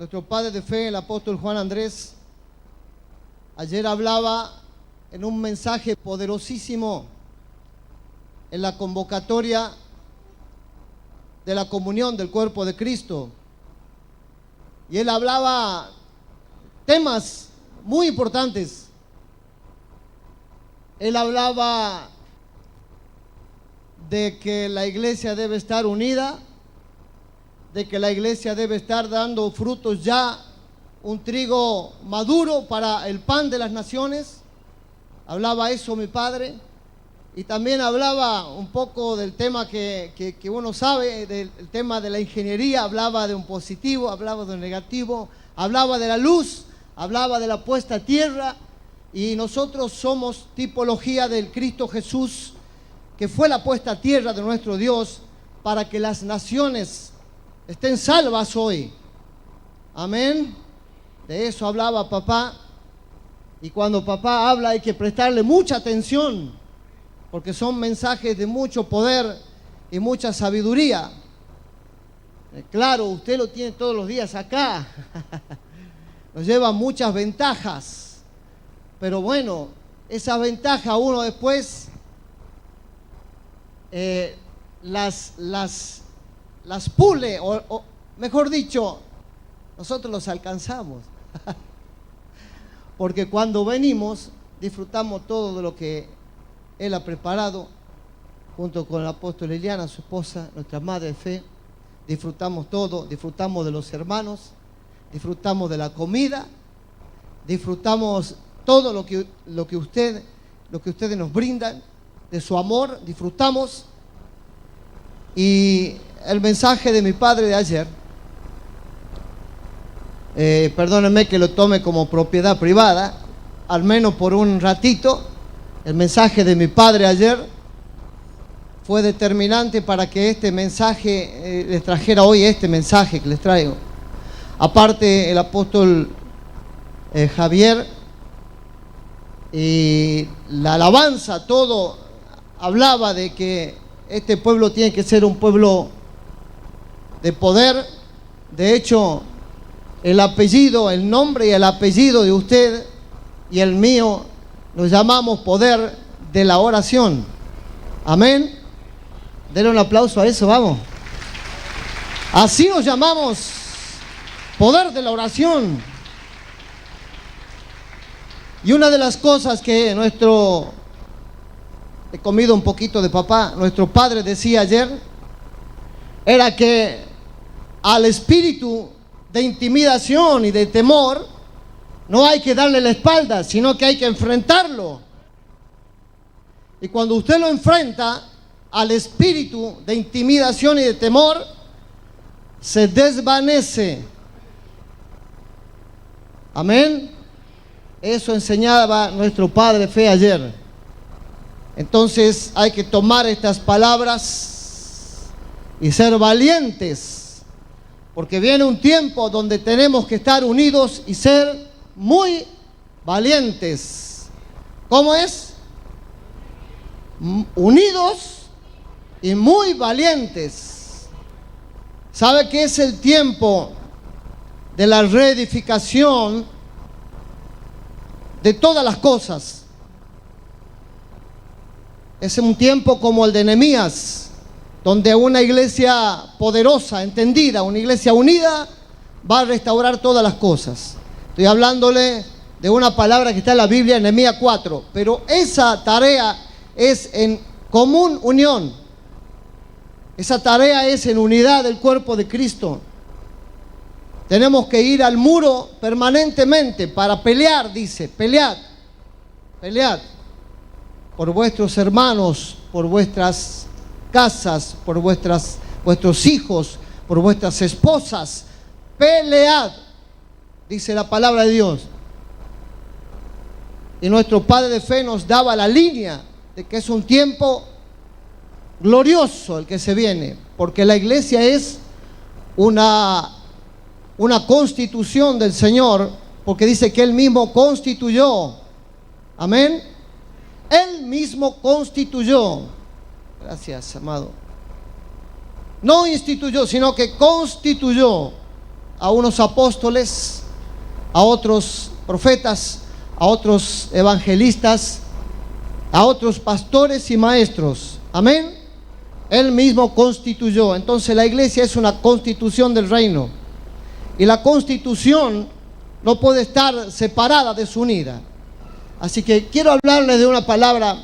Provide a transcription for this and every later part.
nuestro padre de fe, el apóstol Juan Andrés, ayer hablaba en un mensaje poderosísimo en la convocatoria de la comunión del cuerpo de Cristo. Y él hablaba temas muy importantes. Él hablaba de que la iglesia debe estar unida, de que la iglesia debe estar dando frutos ya, un trigo maduro para el pan de las naciones. Hablaba eso mi padre. Y también hablaba un poco del tema que uno sabe, del tema de la ingeniería. Hablaba de un positivo, hablaba de un negativo, hablaba de la luz, hablaba de la puesta a tierra. Y nosotros somos tipología del Cristo Jesús, que fue la puesta a tierra de nuestro Dios para que las naciones estén salvas hoy. Amén. De eso hablaba papá. Y cuando papá habla hay que prestarle mucha atención, porque son mensajes de mucho poder y mucha sabiduría. Claro, usted lo tiene todos los días acá. Nos lleva muchas ventajas. Pero bueno, esas ventajas uno después las pule, o mejor dicho, nosotros los alcanzamos. Porque cuando venimos, disfrutamos todo de lo que Él ha preparado, junto con el apóstol Liliana, su esposa, nuestra madre de fe. Disfrutamos todo, disfrutamos de los hermanos, disfrutamos de la comida, disfrutamos todo lo que ustedes nos brindan, de su amor, disfrutamos. Y el mensaje de mi padre de ayer, perdónenme que lo tome como propiedad privada, al menos por un ratito. El mensaje de mi padre ayer fue determinante para que este mensaje les trajera hoy este mensaje que les traigo. Aparte, el apóstol Javier y la alabanza, todo hablaba de que este pueblo tiene que ser un pueblo de poder. De hecho, el apellido, el nombre y el apellido de usted y el mío nos llamamos poder de la oración. Amén. Denle un aplauso a eso, vamos. Así nos llamamos, poder de la oración. Y una de las cosas que he comido un poquito de papá, nuestro padre decía ayer, era que al espíritu de intimidación y de temor no hay que darle la espalda, sino que hay que enfrentarlo. Y cuando usted lo enfrenta al espíritu de intimidación y de temor, se desvanece. Amén. Eso enseñaba nuestro padre de fe ayer. Entonces hay que tomar estas palabras y ser valientes, porque viene un tiempo donde tenemos que estar unidos y ser muy valientes. ¿Cómo es? Unidos y muy valientes. ¿Sabe qué es el tiempo de la reedificación de todas las cosas? Es un tiempo como el de Nehemías, donde una iglesia poderosa, entendida, una iglesia unida, va a restaurar todas las cosas. Estoy hablándole de una palabra que está en la Biblia, en Nehemías 4. Pero esa tarea es en común unión. Esa tarea es en unidad del cuerpo de Cristo. Tenemos que ir al muro permanentemente para pelear, dice, pelead, pelead por vuestros hermanos, por vuestras casas, por vuestros hijos, por vuestras esposas. Pelead, dice la palabra de Dios. Y nuestro padre de fe nos daba la línea de que es un tiempo glorioso el que se viene, porque la iglesia es una constitución del Señor, porque dice que Él mismo constituyó. Amén. Él mismo constituyó. Gracias, amado. No instituyó, sino que constituyó a unos apóstoles, a otros profetas, a otros evangelistas, a otros pastores y maestros. Amén. Él mismo constituyó. Entonces la iglesia es una constitución del reino. Y la constitución no puede estar separada, desunida. Así que quiero hablarles de una palabra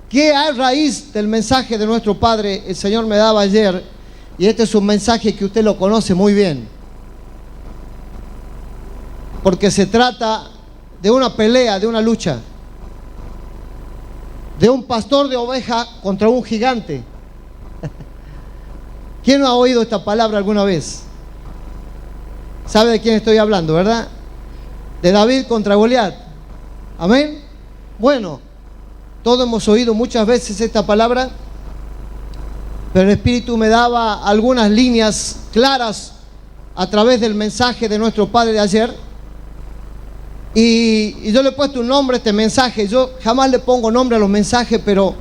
que a raíz del mensaje de nuestro Padre, el Señor me daba ayer, y este es un mensaje que usted lo conoce muy bien, porque se trata de una pelea, de una lucha, de un pastor de oveja contra un gigante. ¿Quién no ha oído esta palabra alguna vez? ¿Sabe de quién estoy hablando, verdad? De David contra Goliat. Amén. Bueno, todos hemos oído muchas veces esta palabra, pero el Espíritu me daba algunas líneas claras a través del mensaje de nuestro Padre de ayer. Y yo le he puesto un nombre a este mensaje. Yo jamás le pongo nombre a los mensajes, pero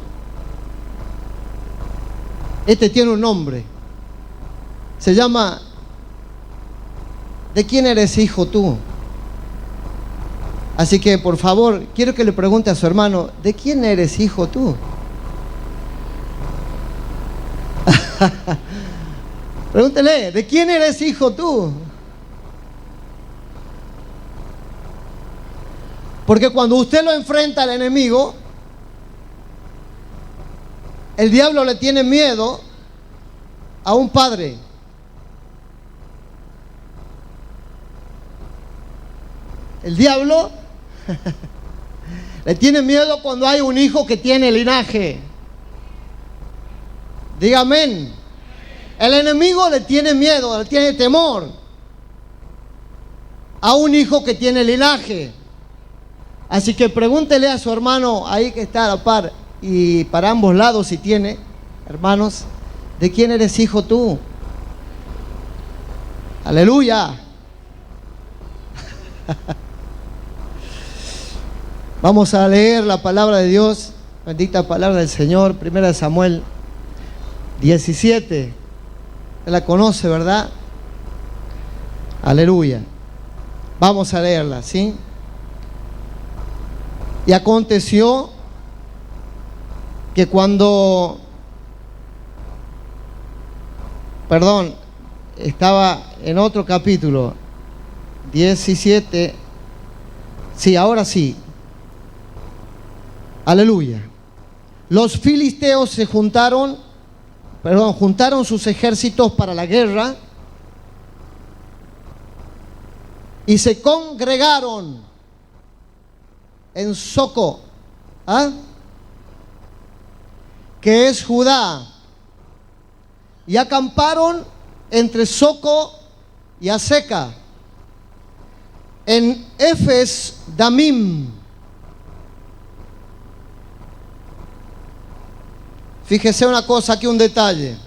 este tiene un nombre. Se llama ¿de quién eres hijo tú? Así que por favor, quiero que le pregunte a su hermano, ¿de quién eres hijo tú? Pregúntele, ¿de quién eres hijo tú? Porque cuando usted lo enfrenta al enemigo, el diablo le tiene miedo a un padre. El diablo le tiene miedo cuando hay un hijo que tiene linaje. Diga amén. El enemigo le tiene miedo, le tiene temor a un hijo que tiene linaje. Así que pregúntele a su hermano ahí que está a la par, y para ambos lados si tiene hermanos, ¿de quién eres hijo tú? Aleluya. Vamos a leer la palabra de Dios, bendita palabra del Señor, 1 Samuel 17. Él la conoce, ¿verdad? Aleluya. Vamos a leerla, ¿sí? Y aconteció que estaba en otro capítulo, 17, sí, ahora sí. Aleluya. Los filisteos juntaron sus ejércitos para la guerra y se congregaron en Soco, que es Judá, y acamparon entre Soco y Aseca, en Efes Damim. Fíjese una cosa, aquí un detalle.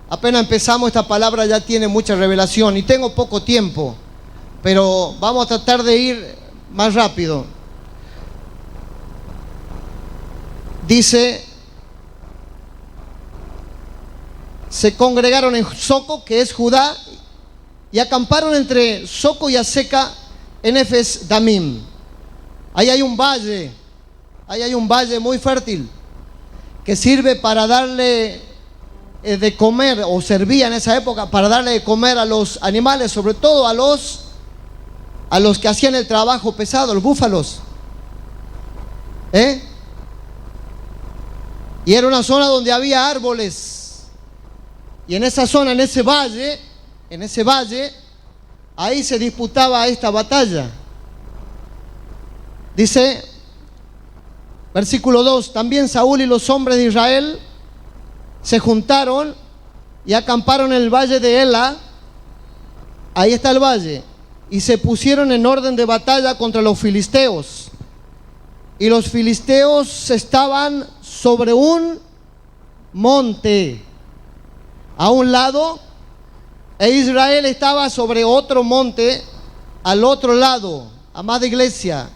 Apenas empezamos, esta palabra ya tiene mucha revelación y tengo poco tiempo, pero vamos a tratar de ir más rápido. Dice, se congregaron en Soco, que es Judá, y acamparon entre Soco y Aseca en Efes Damim. Ahí hay un valle muy fértil, que sirve para darle de comer, o servía en esa época para darle de comer a los animales, sobre todo a los que hacían el trabajo pesado, los búfalos. Y era una zona donde había árboles, y en esa zona, en ese valle, ahí se disputaba esta batalla. Dice versículo 2, también Saúl y los hombres de Israel se juntaron y acamparon en el valle de Ela, ahí está el valle, y se pusieron en orden de batalla contra los filisteos. Y los filisteos estaban sobre un monte a un lado, e Israel estaba sobre otro monte al otro lado. Amada iglesia,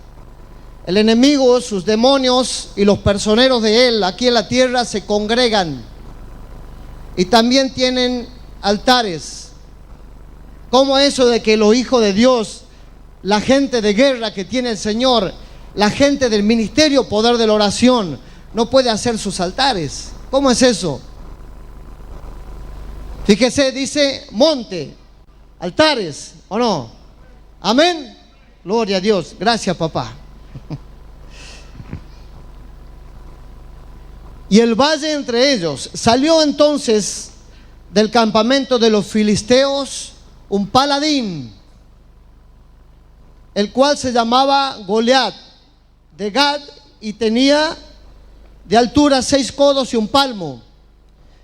el enemigo, sus demonios y los personeros de él aquí en la tierra se congregan y también tienen altares. ¿Cómo eso de que los hijos de Dios, la gente de guerra que tiene el Señor, la gente del ministerio poder de la oración, no puede hacer sus altares? ¿Cómo es eso? Fíjese, dice monte, altares, ¿o no? Amén. Gloria a Dios. Gracias, papá. Y el valle entre ellos. Salió entonces del campamento de los filisteos un paladín, el cual se llamaba Goliat, de Gad, y tenía de altura 6 codos y un palmo.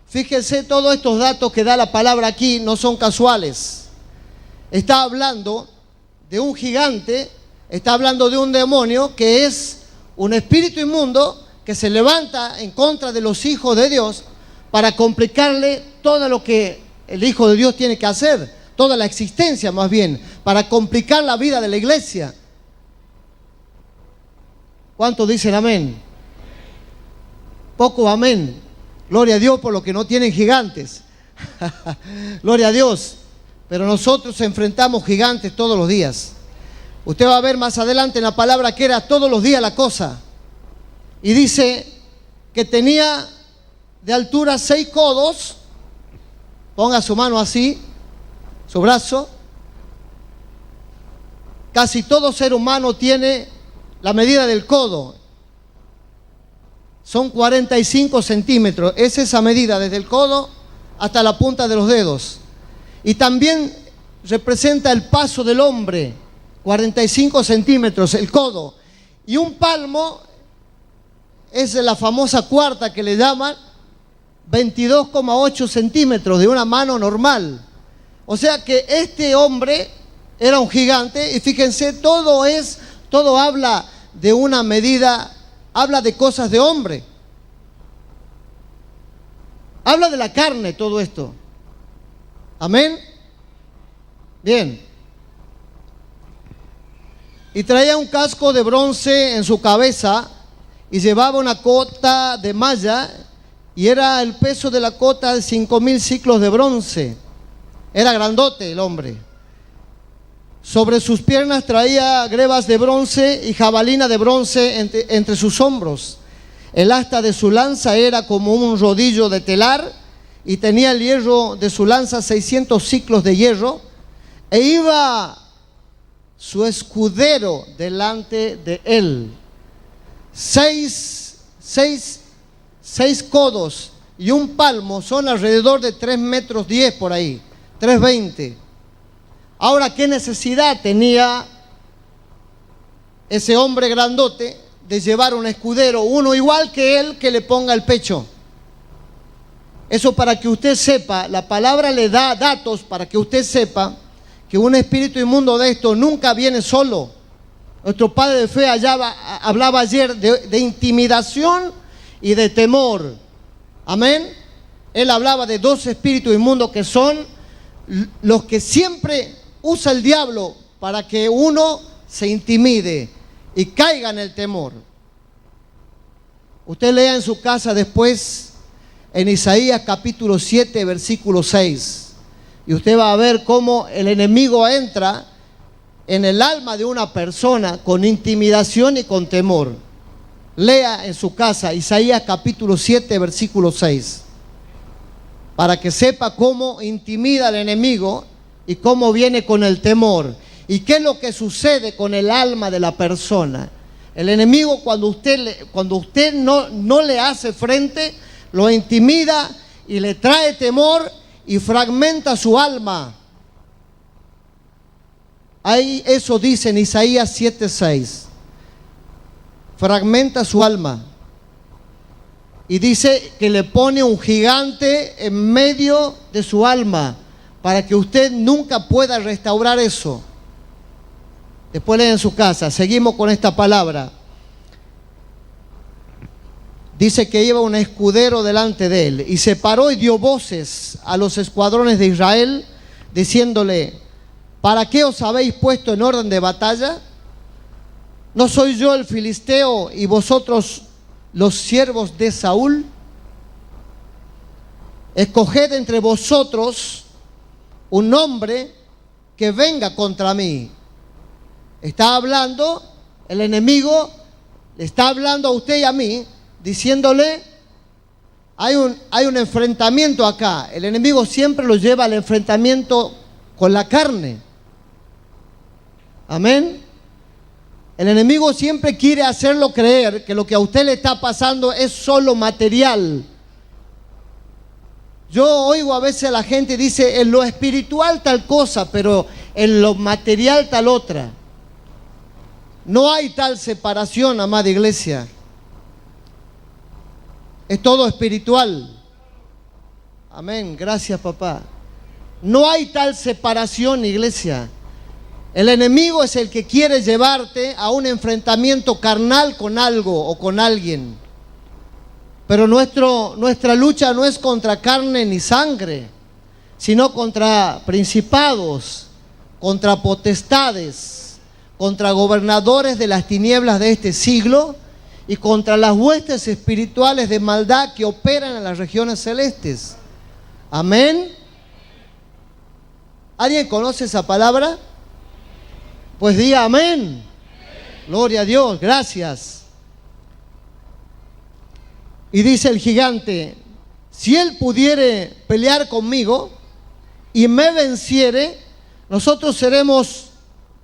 Fíjense, todos estos datos que da la palabra aquí no son casuales. Está hablando de un gigante, está hablando de un demonio que es un espíritu inmundo que se levanta en contra de los hijos de Dios para complicarle todo lo que el Hijo de Dios tiene que hacer, toda la existencia más bien, para complicar la vida de la iglesia. ¿Cuántos dicen amén? Poco amén. Gloria a Dios por lo que no tienen gigantes. Gloria a Dios. Pero nosotros enfrentamos gigantes todos los días. Usted va a ver más adelante en la palabra que era todos los días la cosa. Y dice que tenía de altura 6 codos. Ponga su mano así, su brazo. Casi todo ser humano tiene la medida del codo. Son 45 centímetros. Es esa medida desde el codo hasta la punta de los dedos. Y también representa el paso del hombre. 45 centímetros el codo. Y un palmo es la famosa cuarta que le llaman 22,8 centímetros de una mano normal. O sea que este hombre era un gigante. Y fíjense, todo habla de una medida, habla de cosas de hombre. Habla de la carne todo esto. Amén. Bien. Y traía un casco de bronce en su cabeza y llevaba una cota de malla, y era el peso de la cota de 5,000 ciclos de bronce. Era grandote el hombre. Sobre sus piernas traía grebas de bronce y jabalina de bronce entre sus hombros. El asta de su lanza era como un rodillo de telar, y tenía el hierro de su lanza 600 ciclos de hierro, e iba su escudero delante de él. 6 codos y un palmo son alrededor de 3,10 metros por ahí, 3,20. Ahora, ¿qué necesidad tenía ese hombre grandote de llevar un escudero, uno igual que él, que le ponga el pecho? Eso para que usted sepa, la palabra le da datos para que usted sepa que un espíritu inmundo de esto nunca viene solo. Nuestro padre de fe hablaba ayer de intimidación y de temor. Amén. Él hablaba de 2 espíritus inmundos que son los que siempre usa el diablo para que uno se intimide y caiga en el temor. Usted lea en su casa después en Isaías capítulo 7 versículo 6, y usted va a ver cómo el enemigo entra en el alma de una persona con intimidación y con temor. Lea en su casa Isaías capítulo 7 versículo 6, para que sepa cómo intimida al enemigo y cómo viene con el temor y qué es lo que sucede con el alma de la persona. El enemigo, cuando usted no le hace frente, lo intimida y le trae temor y fragmenta su alma. Ahí eso dice en Isaías 7:6. Fragmenta su alma. Y dice que le pone un gigante en medio de su alma para que usted nunca pueda restaurar eso. Después lee en su casa. Seguimos con esta palabra. Dice que iba un escudero delante de él y se paró y dio voces a los escuadrones de Israel diciéndole: ¿para qué os habéis puesto en orden de batalla? ¿No soy yo el filisteo y vosotros los siervos de Saúl? Escoged entre vosotros un hombre que venga contra mí. Está hablando, el enemigo le está hablando a usted y a mí, diciéndole, hay un enfrentamiento acá. El enemigo siempre lo lleva al enfrentamiento con la carne. Amén. El enemigo siempre quiere hacerlo creer que lo que a usted le está pasando es solo material. Yo oigo a veces a la gente dice, en lo espiritual tal cosa, pero en lo material tal otra. No hay tal separación, amada iglesia. Es todo espiritual. Amén, gracias papá. No hay tal separación, iglesia. El enemigo es el que quiere llevarte a un enfrentamiento carnal con algo o con alguien. Pero nuestra lucha no es contra carne ni sangre, sino contra principados, contra potestades, contra gobernadores de las tinieblas de este siglo y contra las huestes espirituales de maldad que operan en las regiones celestes. Amén. ¿Alguien conoce esa palabra? Pues diga amén. Gloria a Dios, gracias. Y dice el gigante, si él pudiere pelear conmigo y me venciere, nosotros seremos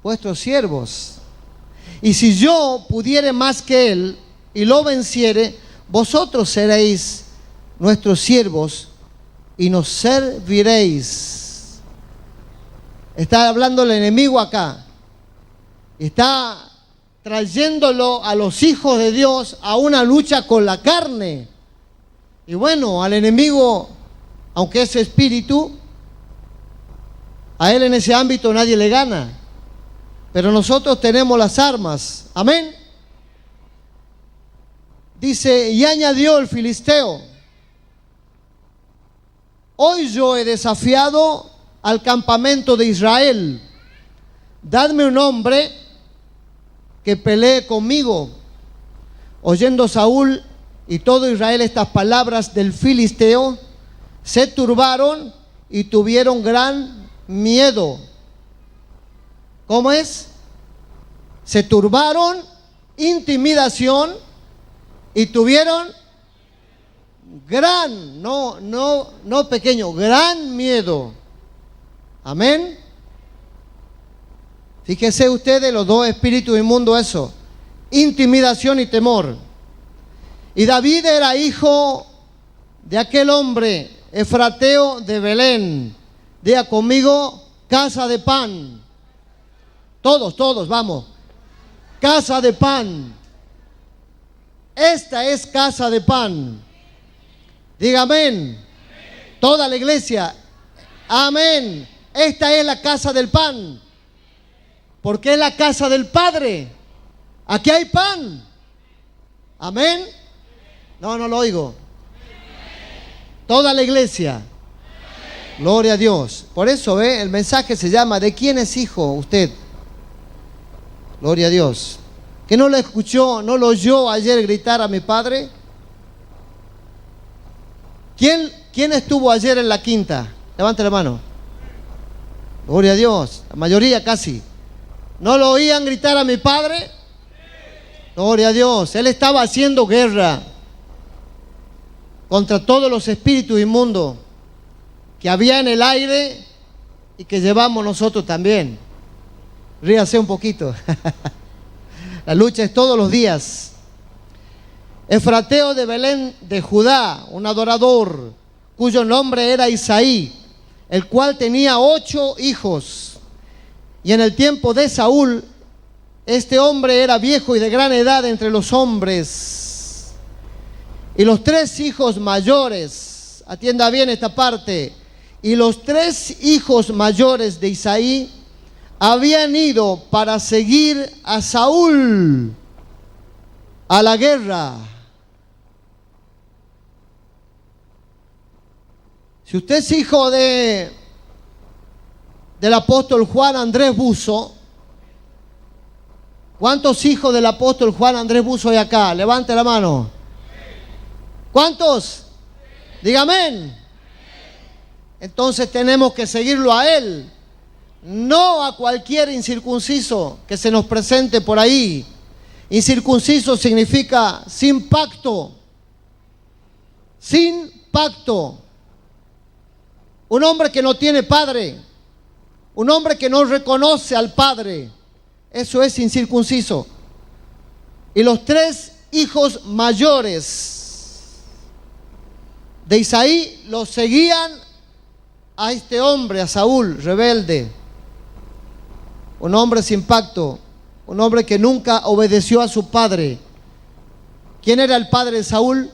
vuestros siervos. Y si yo pudiere más que él y lo venciere, vosotros seréis nuestros siervos y nos serviréis. Está hablando el enemigo acá. Está trayéndolo a los hijos de Dios a una lucha con la carne. Y bueno, al enemigo, aunque es espíritu, a él en ese ámbito nadie le gana. Pero nosotros tenemos las armas. Amén. Dice, y añadió el filisteo, hoy yo he desafiado al campamento de Israel. Dadme un hombre que pelee conmigo. Oyendo Saúl y todo Israel estas palabras del filisteo, se turbaron y tuvieron gran miedo. ¿Cómo es? Se turbaron, intimidación, y tuvieron gran, no pequeño, gran miedo. Amén. Fíjese ustedes los dos espíritus inmundos, eso, intimidación y temor. Y David era hijo de aquel hombre efrateo de Belén. Diga conmigo, casa de pan. Todos, vamos. Casa de pan. Esta es casa de pan. Diga amén. Toda la iglesia. Amén. Esta es la casa del pan. Porque es la casa del Padre. Aquí hay pan. Amén. No lo oigo. Toda la iglesia. Gloria a Dios. Por eso el mensaje se llama ¿de quién es hijo usted? Gloria a Dios. ¿Que no lo escuchó, no lo oyó ayer gritar a mi padre? ¿Quién estuvo ayer en la quinta? Levante la mano. Gloria a Dios. La mayoría casi. ¿No lo oían gritar a mi padre? Gloria a Dios. Él estaba haciendo guerra contra todos los espíritus inmundos que había en el aire y que llevamos nosotros también. Ríase un poquito. La lucha es todos los días. Efrateo de Belén de Judá, un adorador, cuyo nombre era Isaí, el cual tenía 8 hijos. Y en el tiempo de Saúl, este hombre era viejo y de gran edad entre los hombres. Y los 3 hijos mayores, atienda bien esta parte, y los 3 hijos mayores de Isaí habían ido para seguir a Saúl a la guerra. Si usted es hijo del apóstol Juan Andrés Buzo, ¿cuántos hijos del apóstol Juan Andrés Buzo hay acá? Levante la mano. ¿Cuántos? Diga amén. Entonces tenemos que seguirlo a él. no a cualquier incircunciso que se nos presente por ahí. Incircunciso significa sin pacto, sin pacto. Un hombre que no tiene padre, un hombre que no reconoce al padre, eso es incircunciso. Y los 3 hijos mayores de Isaí los seguían a este hombre, a Saúl, rebelde. Un hombre sin pacto, un hombre que nunca obedeció a su padre. ¿Quién era el padre de Saúl?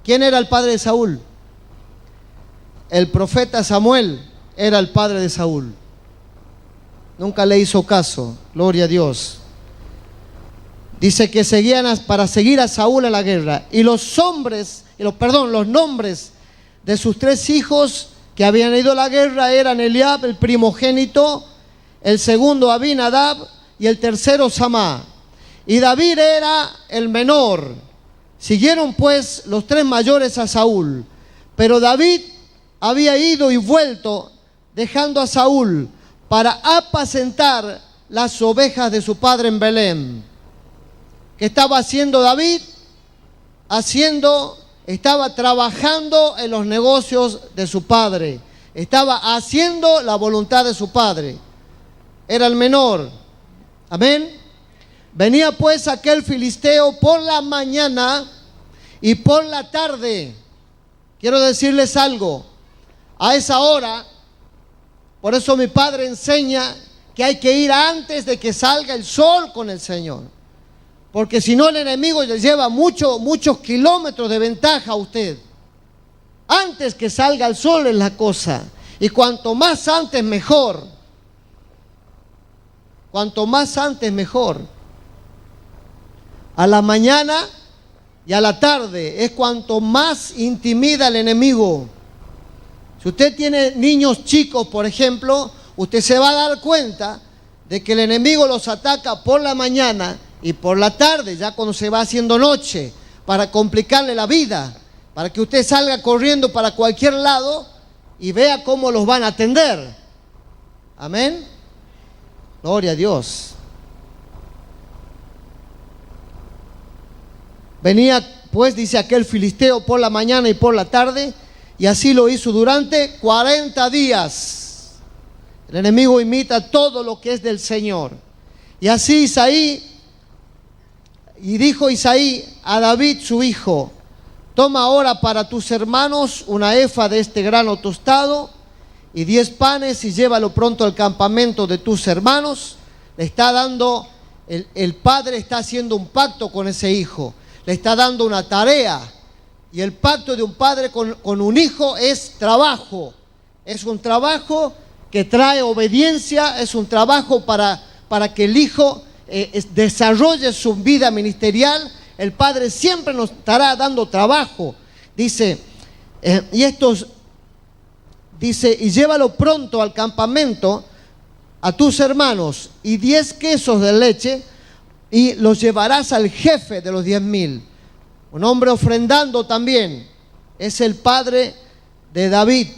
¿Quién era el padre de Saúl? El profeta Samuel era el padre de Saúl. Nunca le hizo caso, gloria a Dios. Dice que seguían para seguir a Saúl en la guerra. Y los nombres de sus 3 hijos que habían ido a la guerra eran Eliab, el primogénito, el segundo Abinadab y el tercero Samá. Y David era el menor. Siguieron pues los 3 mayores a Saúl. Pero David había ido y vuelto, dejando a Saúl para apacentar las ovejas de su padre en Belén. ¿Qué estaba haciendo David? Estaba trabajando en los negocios de su padre. Estaba haciendo la voluntad de su padre. Era el menor. Amén. Venía pues aquel filisteo por la mañana y por la tarde. Quiero decirles algo. A esa hora, por eso mi padre enseña que hay que ir antes de que salga el sol con el Señor. Porque si no, el enemigo le lleva muchos kilómetros de ventaja a usted. Antes que salga el sol es la cosa. Y cuanto más antes mejor. Cuanto más antes mejor. A la mañana y a la tarde es cuanto más intimida el enemigo. Si usted tiene niños chicos, por ejemplo, usted se va a dar cuenta de que el enemigo los ataca por la mañana y por la tarde, ya cuando se va haciendo noche, para complicarle la vida, para que usted salga corriendo para cualquier lado y vea cómo los van a atender. Amén. Gloria a Dios. Venía pues, dice aquel filisteo, por la mañana y por la tarde, y así lo hizo durante 40 días. El enemigo imita todo lo que es del Señor. Y así dijo Isaí a David su hijo: toma ahora para tus hermanos una efa de este grano tostado y 10 panes y llévalo pronto al campamento de tus hermanos. Le está dando, el padre está haciendo un pacto con ese hijo, le está dando una tarea. Y el pacto de un padre con un hijo es trabajo. Es un trabajo que trae obediencia, es un trabajo para que el hijo desarrolle su vida ministerial. El padre siempre nos estará dando trabajo. Dice, y llévalo pronto al campamento a tus hermanos y 10 quesos de leche y los llevarás al jefe de los 10,000. Un hombre ofrendando también. Es el padre de David,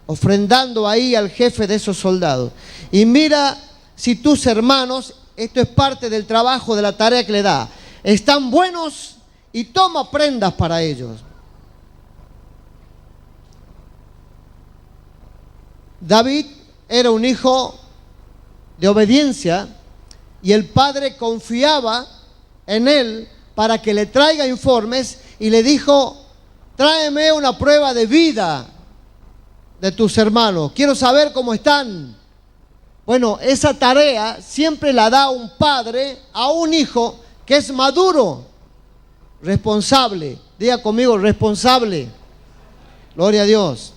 ofrendando ahí al jefe de esos soldados. Y mira si tus hermanos, esto es parte del trabajo, de la tarea que le da, están buenos, y toma prendas para ellos. David era un hijo de obediencia y el padre confiaba en él para que le traiga informes y le dijo: tráeme una prueba de vida de tus hermanos, quiero saber cómo están. Bueno, esa tarea siempre la da un padre a un hijo que es maduro, responsable. Diga conmigo, responsable. Gloria a Dios.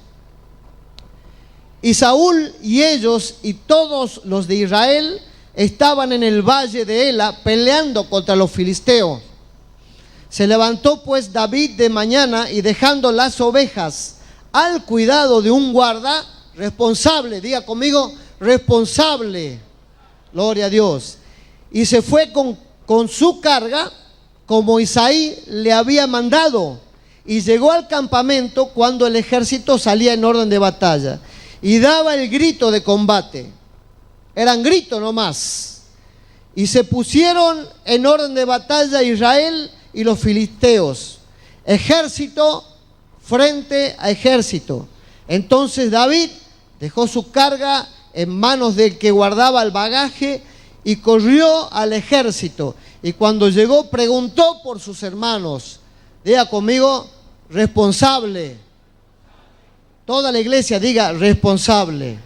Y Saúl y ellos y todos los de Israel estaban en el valle de Ela peleando contra los filisteos. Se levantó pues David de mañana y dejando las ovejas al cuidado de un guarda responsable, diga conmigo, responsable, gloria a Dios, y se fue con su carga como Isaí le había mandado, y llegó al campamento cuando el ejército salía en orden de batalla. y daba el grito de combate. Eran gritos nomás. Y se pusieron en orden de batalla Israel y los filisteos, ejército frente a ejército. Entonces David dejó su carga en manos del que guardaba el bagaje y corrió al ejército. Y cuando llegó preguntó por sus hermanos. Diga conmigo, responsable. Toda la iglesia diga responsable.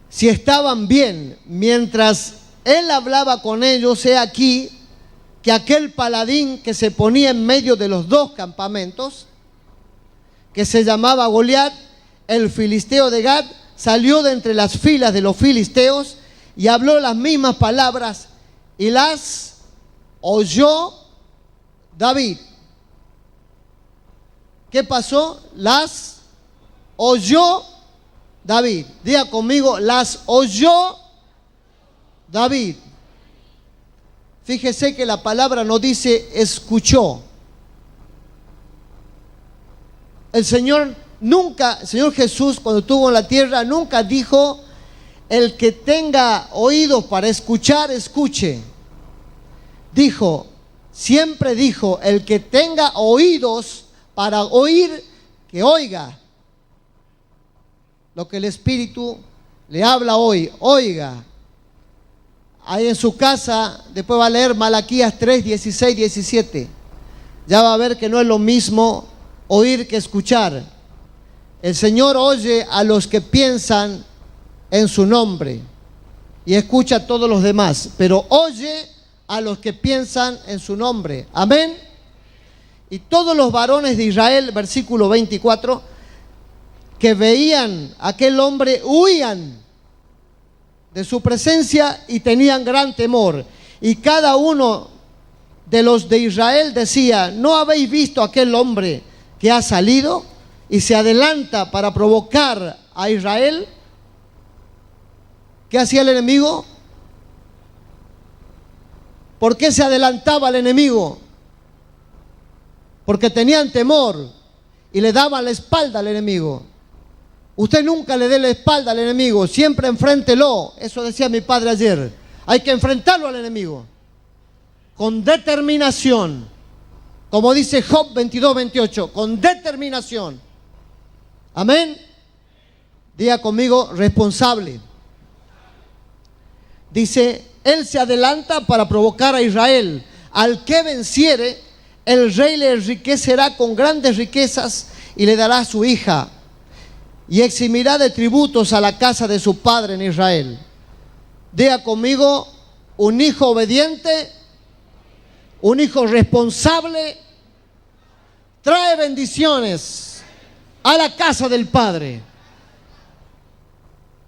Si estaban bien, mientras él hablaba con ellos, he aquí que aquel paladín que se ponía en medio de los dos campamentos, que se llamaba Goliat, el filisteo de Gat, salió de entre las filas de los filisteos y habló las mismas palabras y las oyó David. ¿Qué pasó? Las oyó David. Diga conmigo, las oyó David. Fíjese que la palabra no dice escuchó. El Señor Jesús, cuando estuvo en la tierra, nunca dijo: el que tenga oídos para escuchar, escuche. Siempre dijo: el que tenga oídos para oír, que oiga. Lo que el Espíritu le habla hoy, oiga. Ahí en su casa, después va a leer Malaquías 3, 16, 17. Ya va a ver que no es lo mismo oír que escuchar. El Señor oye a los que piensan en su nombre y escucha a todos los demás, pero oye a los que piensan en su nombre. Amén. Y todos los varones de Israel, versículo 24, que veían a aquel hombre, huían de su presencia y tenían gran temor. Y cada uno de los de Israel decía: ¿no habéis visto a aquel hombre que ha salido y se adelanta para provocar a Israel? ¿Qué hacía el enemigo? ¿Por qué se adelantaba el enemigo? Porque tenían temor y le daban la espalda al enemigo. Usted nunca le dé la espalda al enemigo, siempre enfréntelo. Eso decía mi padre ayer. Hay que enfrentarlo al enemigo con determinación. Como dice Job 22, 28, con determinación. Amén. Diga conmigo, responsable. Dice: él se adelanta para provocar a Israel. Al que venciere, el rey le enriquecerá con grandes riquezas y le dará a su hija, y eximirá de tributos a la casa de su padre en Israel. Diga conmigo, un hijo obediente, un hijo responsable, trae bendiciones a la casa del Padre.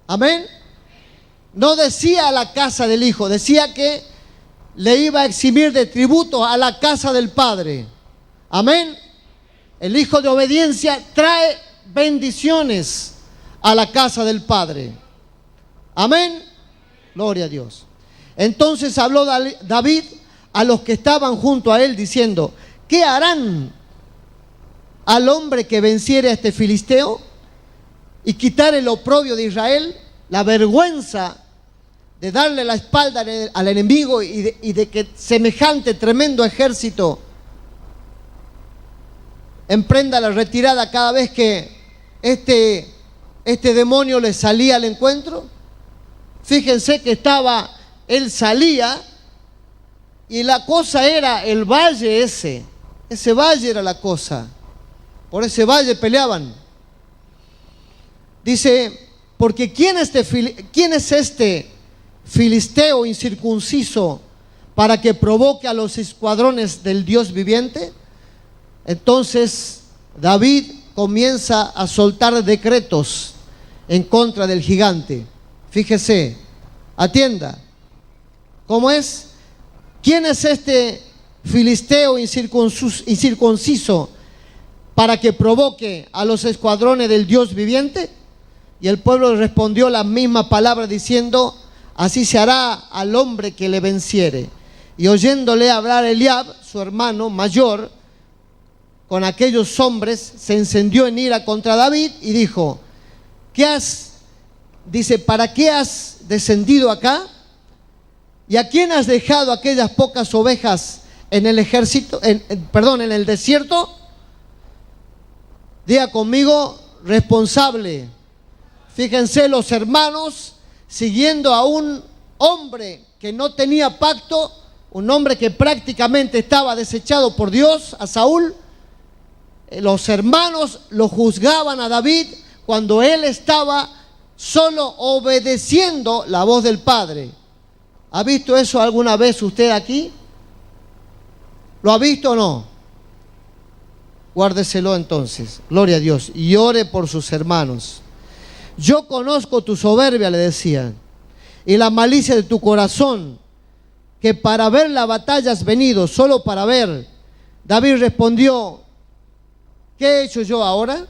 Amén. No decía a la casa del hijo, decía que le iba a eximir de tributos a la casa del Padre. Amén. El hijo de obediencia trae bendiciones a la casa del Padre. Amén. Gloria a Dios. Entonces habló David a los que estaban junto a él diciendo: ¿qué harán al hombre que venciere a este filisteo y quitar el oprobio de Israel? La vergüenza de darle la espalda al enemigo y de que semejante tremendo ejército emprenda la retirada cada vez que este demonio le salía al encuentro. Fíjense que él salía y la cosa era el valle ese valle era la cosa. Por ese valle peleaban. Dice: porque ¿quién es este filisteo incircunciso para que provoque a los escuadrones del Dios viviente? Entonces David comienza a soltar decretos en contra del gigante. Fíjese, atienda. ¿Cómo es? ¿Quién es este filisteo incircunciso para que provoque a los escuadrones del Dios viviente? Y el pueblo respondió la misma palabra diciendo: así se hará al hombre que le venciere. Y oyéndole hablar Eliab, su hermano mayor, con aquellos hombres, se encendió en ira contra David y dijo, ¿para qué has descendido acá? ¿Y a quién has dejado aquellas pocas ovejas en el en el desierto? Diga conmigo, responsable. Fíjense los hermanos siguiendo a un hombre que no tenía pacto, un hombre que prácticamente estaba desechado por Dios, a Saúl. Los hermanos lo juzgaban a David cuando él estaba solo obedeciendo la voz del Padre. ¿Ha visto eso alguna vez usted aquí? ¿Lo ha visto o no? Guárdeselo entonces, gloria a Dios, y ore por sus hermanos. Yo conozco tu soberbia, le decían, y la malicia de tu corazón, que para ver la batalla has venido, solo para ver. David respondió, ¿qué he hecho yo ahora?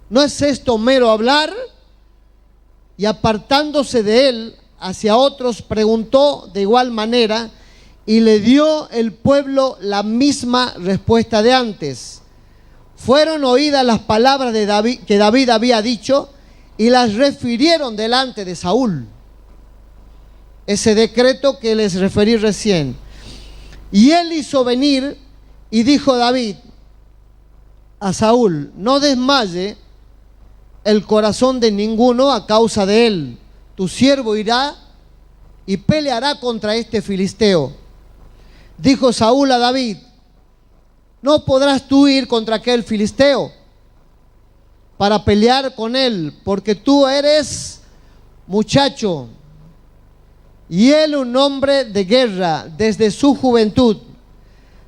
¿No es esto mero hablar? Y apartándose de él hacia otros, preguntó de igual manera, y le dio el pueblo la misma respuesta de antes. Fueron oídas las palabras de David, que David había dicho, y las refirieron delante de Saúl. Ese decreto que les referí recién. Y él hizo venir y dijo David a Saúl, no desmaye el corazón de ninguno a causa de él. Tu siervo irá y peleará contra este filisteo. Dijo Saúl a David, no podrás tú ir contra aquel filisteo para pelear con él, porque tú eres muchacho y él un hombre de guerra desde su juventud.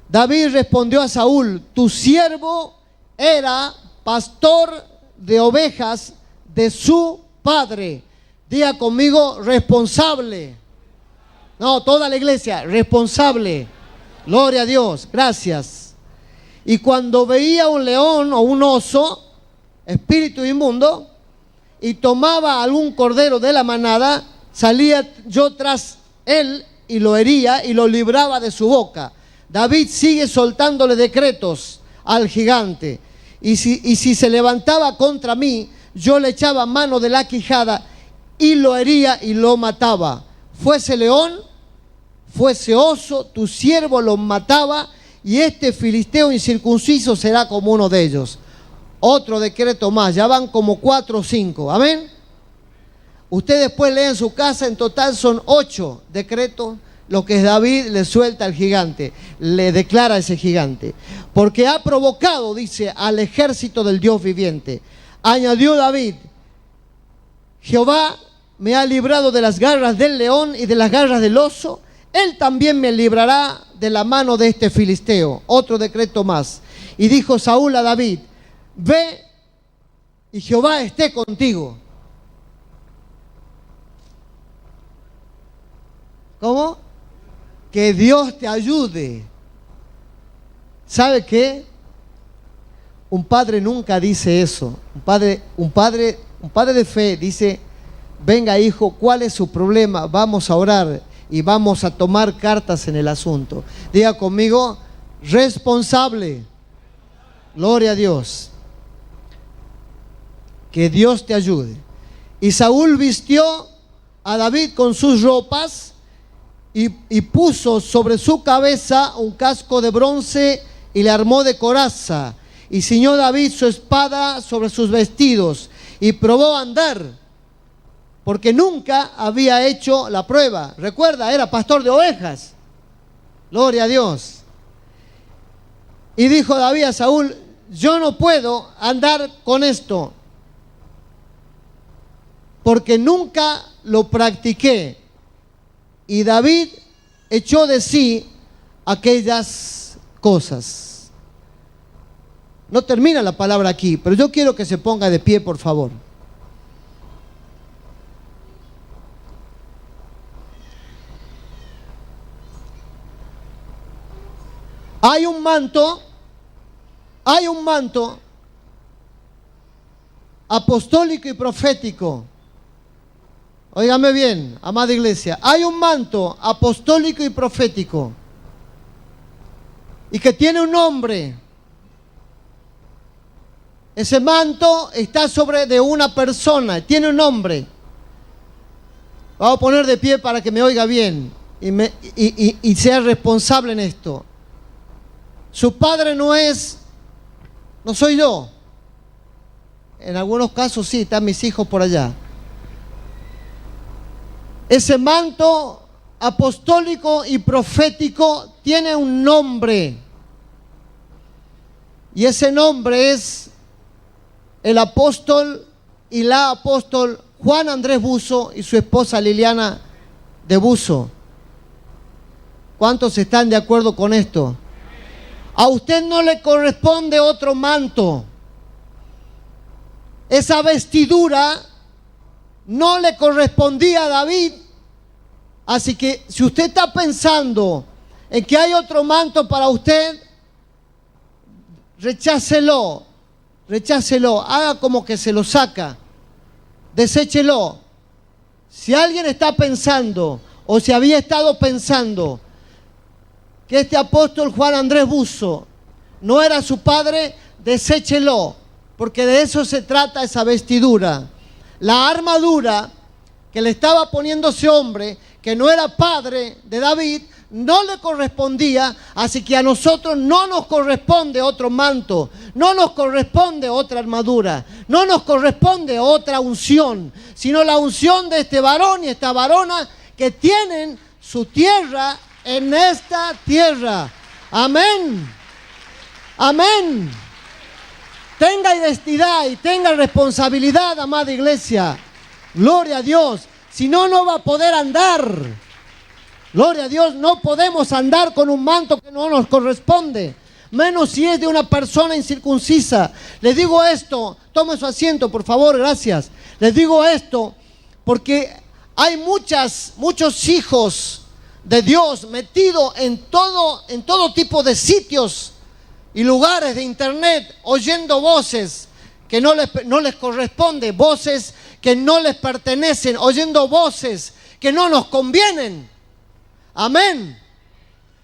David respondió a Saúl, tu siervo era pastor de ovejas de su padre. Diga conmigo, responsable. No, toda la iglesia, responsable. Gloria a Dios, gracias. Y cuando veía un león o un oso, espíritu inmundo, y tomaba algún cordero de la manada, salía yo tras él y lo hería y lo libraba de su boca. David sigue soltándole decretos al gigante. Y si se levantaba contra mí, yo le echaba mano de la quijada y lo hería y lo mataba. Fuese león, fuese oso, tu siervo lo mataba, y este filisteo incircunciso será como uno de ellos. Otro decreto más, ya van como 4 o 5, amén. Usted después lee en su casa, en total son 8 decretos, lo que David le suelta al gigante, le declara a ese gigante. Porque ha provocado, dice, al ejército del Dios viviente. Añadió David, Jehová me ha librado de las garras del león y de las garras del oso, él también me librará de la mano de este filisteo. Otro decreto más. Y dijo Saúl a David, ve y Jehová esté contigo. ¿Cómo? Que Dios te ayude. ¿Sabe qué? Un padre nunca dice eso. Un padre de fe dice, venga hijo, ¿cuál es su problema? Vamos a orar y vamos a tomar cartas en el asunto. Diga conmigo, responsable. Gloria a Dios. Que Dios te ayude. Y Saúl vistió a David con sus ropas y puso sobre su cabeza un casco de bronce y le armó de coraza. Y ciñó David su espada sobre sus vestidos y probó a andar, porque nunca había hecho la prueba. Recuerda, era pastor de ovejas. Gloria a Dios. Y dijo David a Saúl, yo no puedo andar con esto, porque nunca lo practiqué. Y David echó de sí aquellas cosas. No termina la palabra aquí, pero yo quiero que se ponga de pie, por favor. Hay un manto apostólico y profético. Óigame bien, amada iglesia, hay un manto apostólico y profético, y que tiene un nombre, Ese manto está sobre de una persona, tiene un nombre. Vamos a poner de pie para que me oiga bien y sea responsable en esto. Su padre no soy yo. En algunos casos sí, están mis hijos por allá. Ese manto apostólico y profético tiene un nombre. Y ese nombre es el apóstol y la apóstol Juan Andrés Buzo y su esposa Liliana de Buzo. ¿Cuántos están de acuerdo con esto? A usted no le corresponde otro manto. Esa vestidura no le correspondía a David. Así que si usted está pensando en que hay otro manto para usted, rechácelo, haga como que se lo saca, deséchelo. Si alguien está pensando o si había estado pensando que este apóstol Juan Andrés Buzo no era su padre, deséchelo, porque de eso se trata esa vestidura. La armadura que le estaba poniendo ese hombre, que no era padre de David, no le correspondía, así que a nosotros no nos corresponde otro manto, no nos corresponde otra armadura, no nos corresponde otra unción, sino la unción de este varón y esta varona que tienen su tierra en esta tierra. Amén. Amén. Tenga identidad y tenga responsabilidad, amada iglesia. Gloria a Dios. Si no, no va a poder andar. Gloria a Dios, no podemos andar con un manto que no nos corresponde, menos si es de una persona incircuncisa. Les digo esto, tome su asiento, por favor, gracias. Les digo esto porque hay muchos hijos de Dios metidos en todo tipo de sitios y lugares de internet, oyendo voces que no les corresponde, voces que no les pertenecen, oyendo voces que no nos convienen. Amén.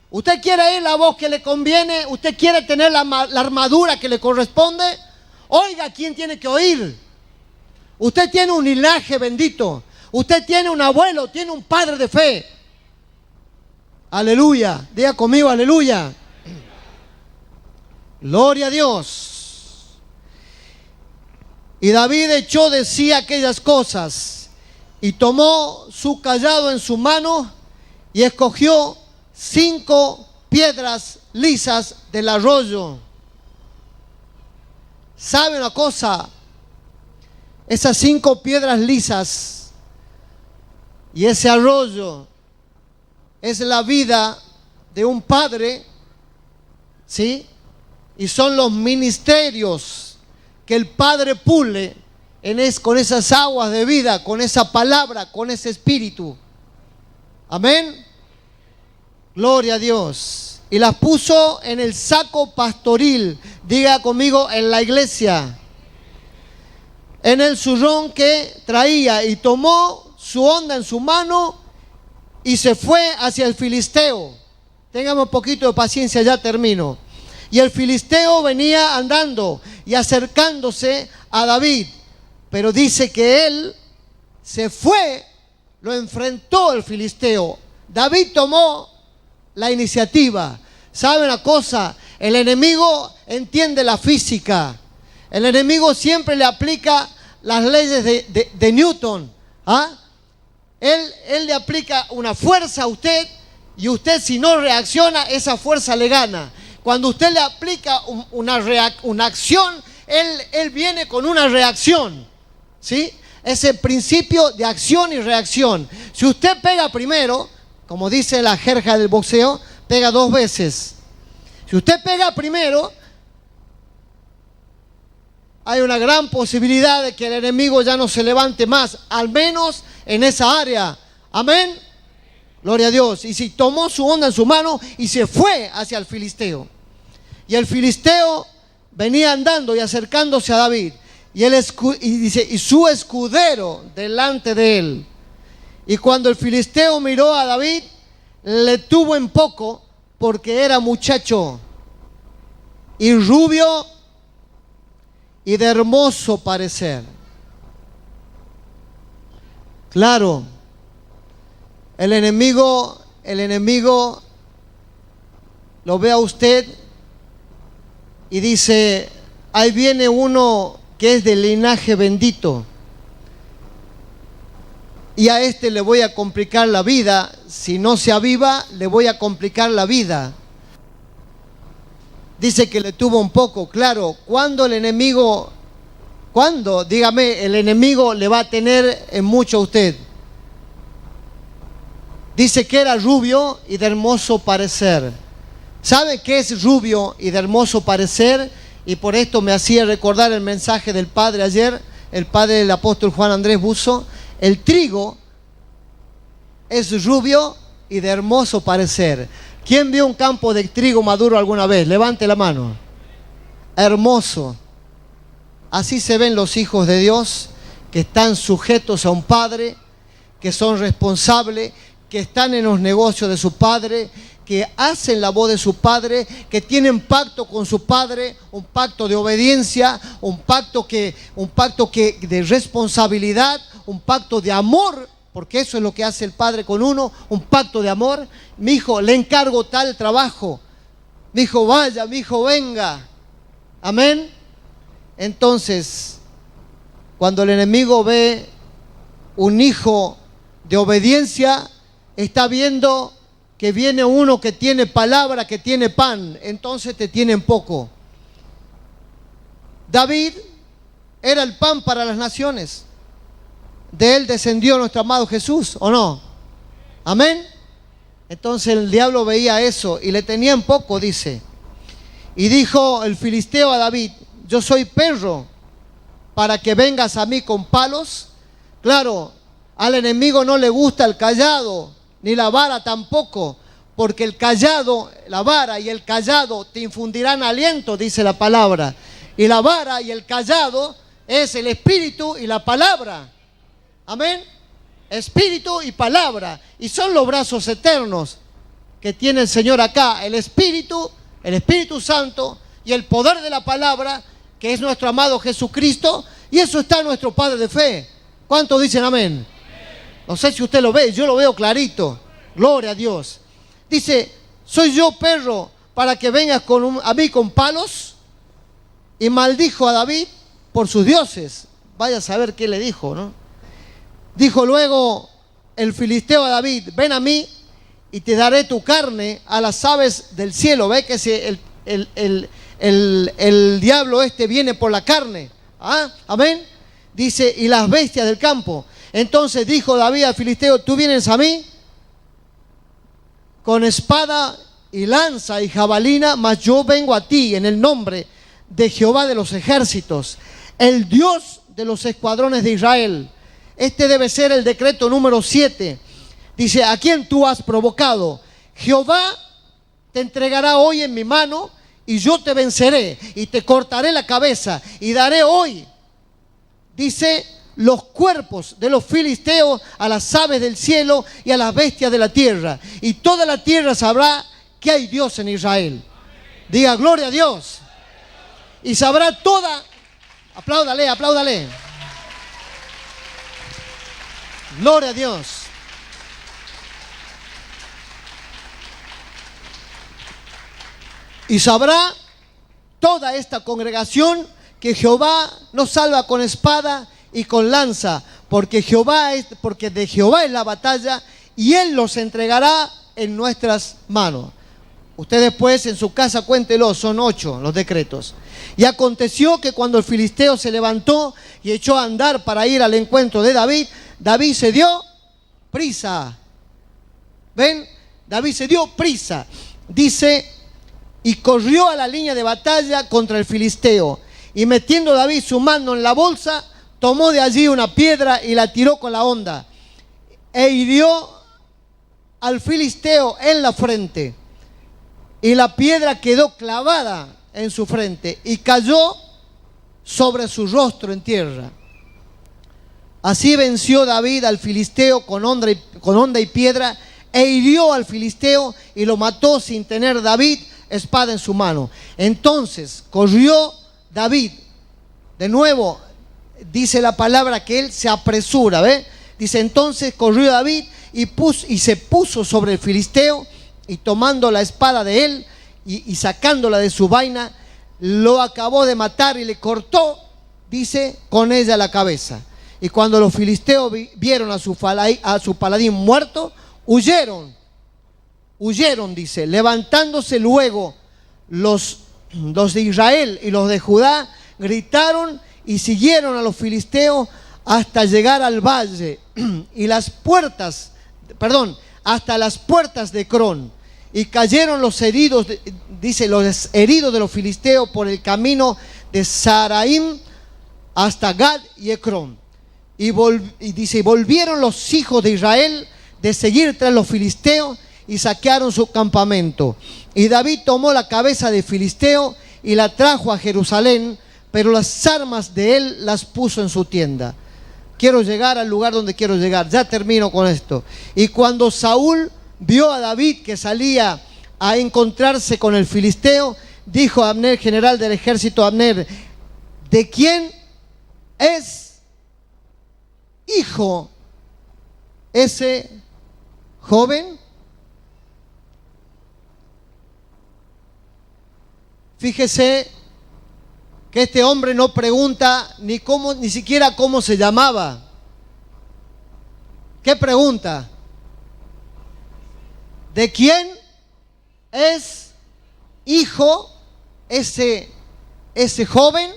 ¿Usted quiere oír la voz que le conviene? ¿Usted quiere tener la armadura que le corresponde? Oiga a quién tiene que oír. Usted tiene un linaje bendito. Usted tiene un abuelo, tiene un padre de fe. Aleluya. Diga conmigo, aleluya. Gloria a Dios. Y David echó de sí aquellas cosas y tomó su cayado en su mano y escogió 5 piedras lisas del arroyo. ¿Sabe una cosa? Esas 5 piedras lisas y ese arroyo es la vida de un padre, ¿sí? Y son los ministerios que el Padre pule con esas aguas de vida, con esa palabra, con ese espíritu. Amén. Gloria a Dios. Y las puso en el saco pastoril. Diga conmigo, en la iglesia. En el zurrón que traía. Y tomó su honda en su mano y se fue hacia el filisteo. Téngame un poquito de paciencia, ya termino. Y el filisteo venía andando y acercándose a David. Pero dice que él se fue, lo enfrentó el filisteo. David tomó la iniciativa. ¿Sabe una cosa? El enemigo entiende la física. El enemigo siempre le aplica las leyes de Newton. ¿Ah? Él le aplica una fuerza a usted y usted, si no reacciona, esa fuerza le gana. Cuando usted le aplica una acción, él viene con una reacción. ¿Sí? Ese principio de acción y reacción. Si usted pega primero, como dice la jerga del boxeo, pega 2 veces. Si usted pega primero, hay una gran posibilidad de que el enemigo ya no se levante más, al menos en esa área. Amén. Gloria a Dios. Y si tomó su honda en su mano y se fue hacia el filisteo. Y el filisteo venía andando y acercándose a David. Y dice, y su escudero delante de él. Y cuando el filisteo miró a David, le tuvo en poco, porque era muchacho y rubio y de hermoso parecer. Claro, el enemigo lo ve a usted y dice, ahí viene uno que es del linaje bendito, y a este le voy a complicar la vida. Si no se aviva, le voy a complicar la vida. Dice que le tuvo un poco. Claro, ¿cuándo el enemigo le va a tener en mucho a usted? Dice que era rubio y de hermoso parecer. ¿Sabe qué es rubio y de hermoso parecer? Y por esto me hacía recordar el mensaje del padre ayer, el padre del apóstol Juan Andrés Buzo. El trigo es rubio y de hermoso parecer. ¿Quién vio un campo de trigo maduro alguna vez? Levante la mano. Hermoso. Así se ven los hijos de Dios, que están sujetos a un padre, que son responsables, que están en los negocios de su padre, que hacen la voz de su padre, que tienen pacto con su padre, un pacto de obediencia, un pacto de responsabilidad, un pacto de amor, porque eso es lo que hace el padre con uno, un pacto de amor. Mi hijo, le encargo tal trabajo. Mi hijo, vaya, mi hijo, venga. Amén. Entonces, cuando el enemigo ve un hijo de obediencia, está viendo que viene uno que tiene palabra, que tiene pan, entonces te tienen poco. David era el pan para las naciones. De él descendió nuestro amado Jesús, ¿o no? Amén. Entonces el diablo veía eso y le tenían poco, dice. Y dijo el filisteo a David, yo soy perro para que vengas a mí con palos. Claro, al enemigo no le gusta el cayado, ni la vara tampoco, porque el cayado, la vara y el cayado te infundirán aliento, dice la palabra. Y la vara y el cayado es el espíritu y la palabra. Amén. Espíritu y palabra. Y son los brazos eternos que tiene el Señor acá. El Espíritu Santo y el poder de la palabra, que es nuestro amado Jesucristo. Y eso está en nuestro Padre de fe. ¿Cuántos dicen amén? No sé si usted lo ve, yo lo veo clarito. Gloria a Dios. Dice, ¿soy yo perro para que vengas a mí con palos? Y maldijo a David por sus dioses. Vaya a saber qué le dijo, ¿no? Dijo luego el filisteo a David, ven a mí y te daré tu carne a las aves del cielo. Ve que el diablo viene por la carne. ¿Ah? Amén. Dice, y las bestias del campo. Entonces dijo David al filisteo, tú vienes a mí con espada y lanza y jabalina, mas yo vengo a ti en el nombre de Jehová de los ejércitos, el Dios de los escuadrones de Israel. Este debe ser el decreto número 7. Dice, ¿a quién tú has provocado? Jehová te entregará hoy en mi mano y yo te venceré y te cortaré la cabeza y daré hoy, dice, los cuerpos de los filisteos a las aves del cielo y a las bestias de la tierra. Y toda la tierra sabrá que hay Dios en Israel. Diga, gloria a Dios. Y sabrá toda, apláudale, apláudale. Gloria a Dios. Y sabrá toda esta congregación que Jehová nos salva con espada y con lanza, porque de Jehová es la batalla y Él los entregará en nuestras manos. Usted después en su casa cuéntelo, son 8 los decretos. Y aconteció que cuando el filisteo se levantó y echó a andar para ir al encuentro de David, David se dio prisa. ¿Ven? David se dio prisa. Dice, y corrió a la línea de batalla contra el filisteo. Y metiendo David su mano en la bolsa, tomó de allí una piedra y la tiró con la honda. E hirió al filisteo en la frente. Y la piedra quedó clavada en su frente y cayó sobre su rostro en tierra. Así venció David al filisteo con honda y piedra, e hirió al filisteo y lo mató sin tener David espada en su mano. Entonces corrió David De nuevo, dice la palabra que él se apresura, ¿ve? Dice, entonces corrió David y se puso sobre el filisteo, y tomando la espada de él y sacándola de su vaina, lo acabó de matar y le cortó, dice, con ella la cabeza. Y cuando los filisteos vieron a su paladín muerto, huyeron, dice, levantándose luego los de Israel y los de Judá, gritaron y siguieron a los filisteos hasta llegar al valle y hasta las puertas de Crón. Y cayeron los heridos, dice, los heridos de los filisteos por el camino de Saraim hasta Gad y Ecrón. Y dice, volvieron los hijos de Israel de seguir tras los filisteos y saquearon su campamento. Y David tomó la cabeza de filisteo y la trajo a Jerusalén, pero las armas de él las puso en su tienda. Quiero llegar al lugar donde quiero llegar, ya termino con esto. Y cuando Saúl vio a David que salía a encontrarse con el filisteo, dijo a Abner, general del ejército, Abner, ¿de quién es hijo ese joven? Fíjese que este hombre no pregunta ni siquiera cómo se llamaba. ¿Qué pregunta? ¿De quién es hijo ese joven?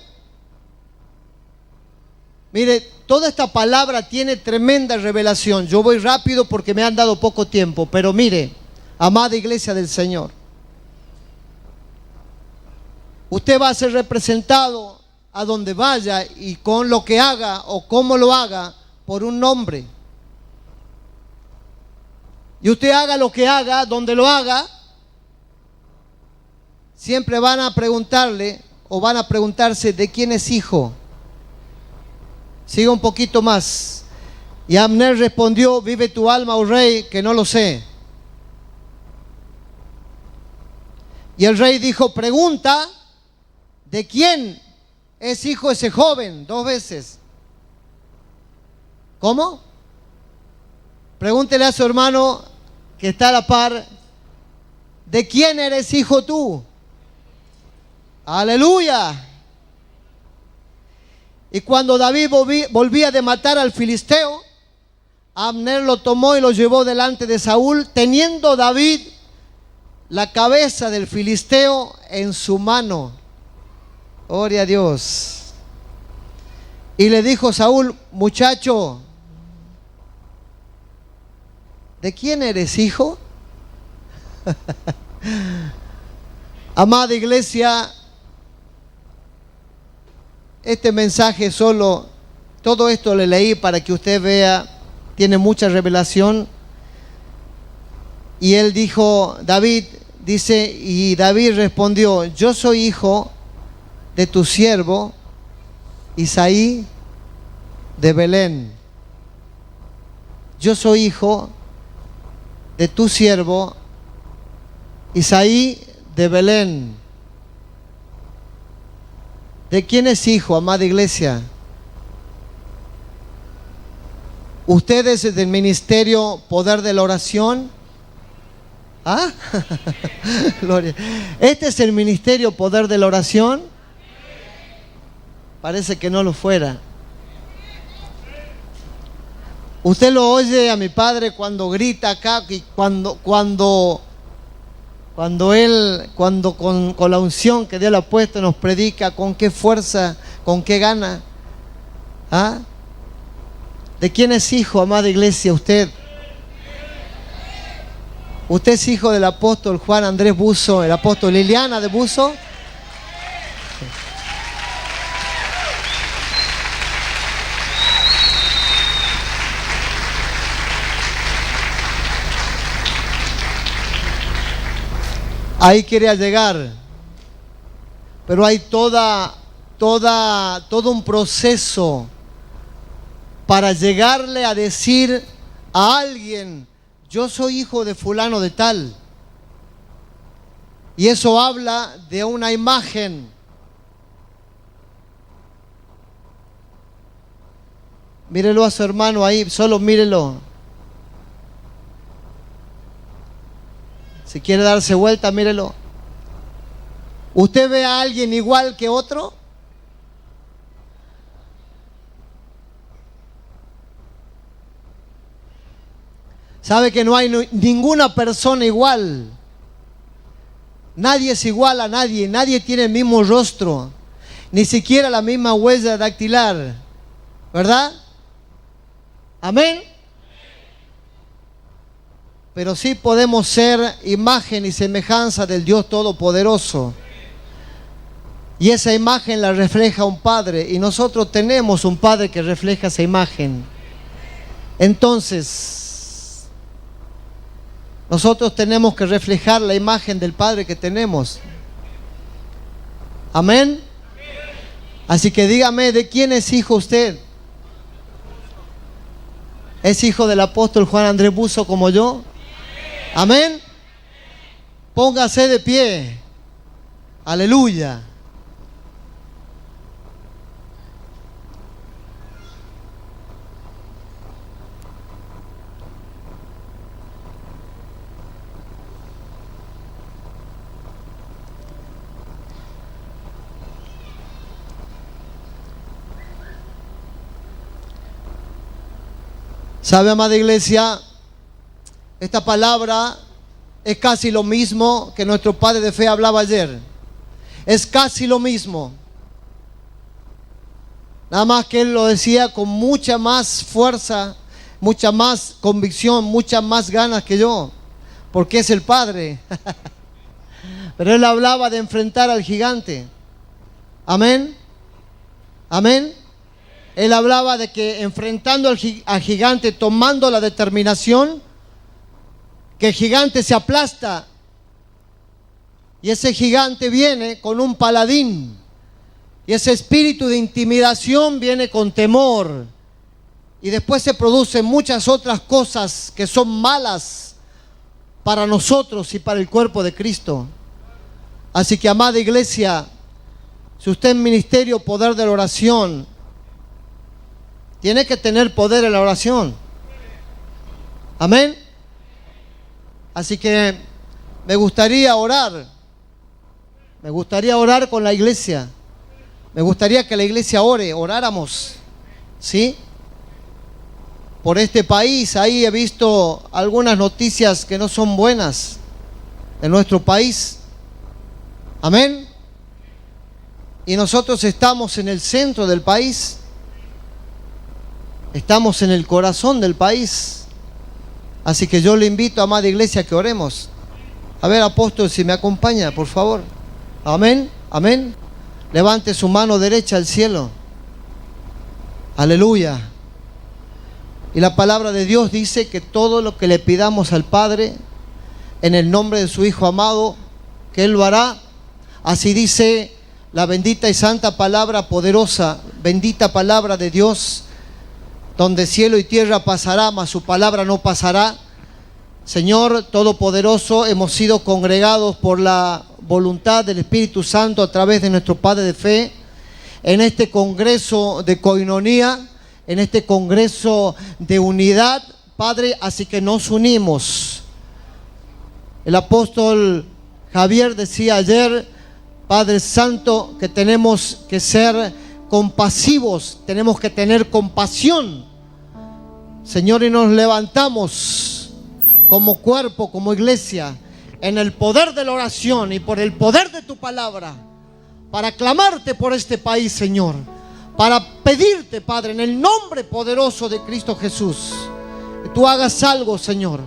Mire, toda esta palabra tiene tremenda revelación. Yo voy rápido porque me han dado poco tiempo, pero mire, amada iglesia del Señor, usted va a ser representado a donde vaya y con lo que haga o cómo lo haga por un nombre. Y usted haga lo que haga, donde lo haga, siempre van a preguntarle o van a preguntarse de quién es hijo. Siga un poquito más. Y Abner respondió, vive tu alma, oh rey, que no lo sé. Y el rey dijo, pregunta, ¿de quién es hijo ese joven? 2 veces. ¿Cómo? Pregúntele a su hermano que está a la par, ¿de quién eres hijo tú? Aleluya. Y cuando David volvía de matar al filisteo, Abner lo tomó y lo llevó delante de Saúl, teniendo David la cabeza del filisteo en su mano. Gloria a Dios. Y le dijo Saúl, muchacho, ¿de quién eres hijo? Amada iglesia, este mensaje todo esto le leí para que usted vea, tiene mucha revelación. Y él dijo, y David respondió, yo soy hijo de tu siervo Isaí de Belén. Yo soy hijo de tu siervo Isaí de Belén. ¿De quién es hijo, amada iglesia? ¿Ustedes del ministerio Poder de la Oración? ¿Ah? Gloria. ¿Este es el ministerio Poder de la Oración? Parece que no lo fuera. Usted lo oye a mi padre cuando grita acá, y cuando con la unción que Dios le ha puesto nos predica, con qué fuerza, con qué gana. ¿Ah? ¿De quién es hijo, amada iglesia, usted? ¿Usted es hijo del apóstol Juan Andrés Buzo, el apóstol Liliana de Buzo? Ahí quería llegar, pero hay todo un proceso para llegarle a decir a alguien, yo soy hijo de fulano de tal. Y eso habla de una imagen. Mírelo a su hermano ahí, solo mírelo. Si quiere darse vuelta, mírelo. ¿Usted ve a alguien igual que otro? Sabe que no hay ninguna persona igual. Nadie es igual a nadie. Nadie tiene el mismo rostro. Ni siquiera la misma huella dactilar. ¿Verdad? Amén. Pero sí podemos ser imagen y semejanza del Dios Todopoderoso. Y esa imagen la refleja un Padre. Y nosotros tenemos un Padre que refleja esa imagen. Entonces, nosotros tenemos que reflejar la imagen del Padre que tenemos. Amén. Así que dígame, ¿de quién es hijo usted? ¿Es hijo del apóstol Juan Andrés Buzo como yo? Amén. Póngase de pie. Aleluya. ¿Sabe, amada iglesia? Esta palabra es casi lo mismo que nuestro padre de fe hablaba ayer. Es casi lo mismo. Nada más que él lo decía con mucha más fuerza, mucha más convicción, muchas más ganas que yo, porque es el Padre. Pero él hablaba de enfrentar al gigante. Amén. Amén. Él hablaba de que enfrentando al gigante, tomando la determinación, que el gigante se aplasta y ese gigante viene con un paladín y ese espíritu de intimidación viene con temor y después se producen muchas otras cosas que son malas para nosotros y para el cuerpo de Cristo. Así que, amada iglesia, si usted es ministerio poder de la oración, tiene que tener poder en la oración. Amén. Así que me gustaría orar. Me gustaría orar con la iglesia. Me gustaría que la iglesia oráramos. ¿Sí? Por este país, ahí he visto algunas noticias que no son buenas de nuestro país. Amén. Y nosotros estamos en el centro del país. Estamos en el corazón del país. Así que yo le invito, amada iglesia, a que oremos. A ver, apóstol, si me acompaña, por favor. Amén, amén. Levante su mano derecha al cielo. Aleluya. Y la palabra de Dios dice que todo lo que le pidamos al Padre, en el nombre de su Hijo amado, que Él lo hará. Así dice la bendita y santa palabra poderosa, bendita palabra de Dios, donde cielo y tierra pasará, mas su palabra no pasará. Señor Todopoderoso, hemos sido congregados por la voluntad del Espíritu Santo a través de nuestro Padre de fe, en este congreso de coinonía, en este congreso de unidad, Padre, así que nos unimos. El apóstol Javier decía ayer, Padre Santo, que tenemos que ser compasivos, tenemos que tener compasión, Señor, y nos levantamos como cuerpo, como iglesia, en el poder de la oración y por el poder de tu palabra, para clamarte por este país, Señor, para pedirte, Padre, en el nombre poderoso de Cristo Jesús, que tú hagas algo, Señor.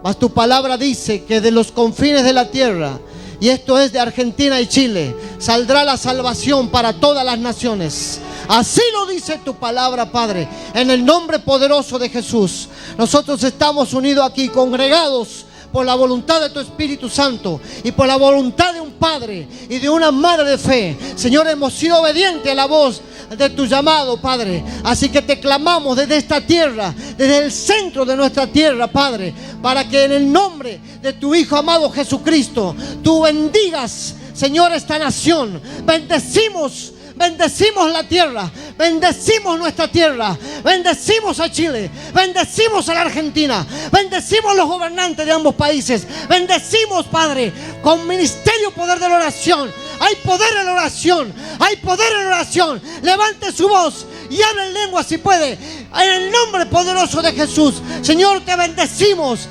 Mas tu palabra dice que de los confines de la tierra, y esto es de Argentina y Chile, saldrá la salvación para todas las naciones. Así lo dice tu palabra, Padre, en el nombre poderoso de Jesús. Nosotros estamos unidos aquí, congregados por la voluntad de tu Espíritu Santo y por la voluntad de un Padre y de una madre de fe. Señor, hemos sido obedientes a la voz de tu llamado, Padre. Así que te clamamos desde esta tierra, desde el centro de nuestra tierra, Padre, para que en el nombre de tu Hijo amado Jesucristo, tú bendigas, Señor, esta nación. Bendecimos, bendecimos la tierra, bendecimos nuestra tierra, bendecimos a Chile, bendecimos a la Argentina, bendecimos a los gobernantes de ambos países, bendecimos, Padre, con ministerio poder de la oración. Hay poder en la oración, hay poder en la oración. Levante su voz y hable en lengua si puede. En el nombre poderoso de Jesús, Señor, te bendecimos,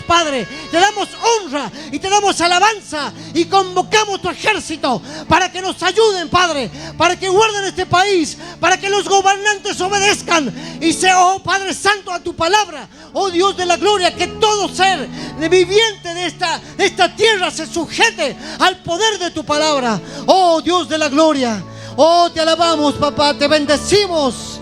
Padre. Te damos honra y te damos alabanza y convocamos tu ejército para que nos ayuden, Padre, para que guarden este país, para que los gobernantes obedezcan y sea, oh Padre Santo, a tu palabra. Oh Dios de la gloria, que todo ser viviente de esta tierra se sujete al poder de tu palabra. Oh Dios de la gloria, oh te alabamos, papá, te bendecimos.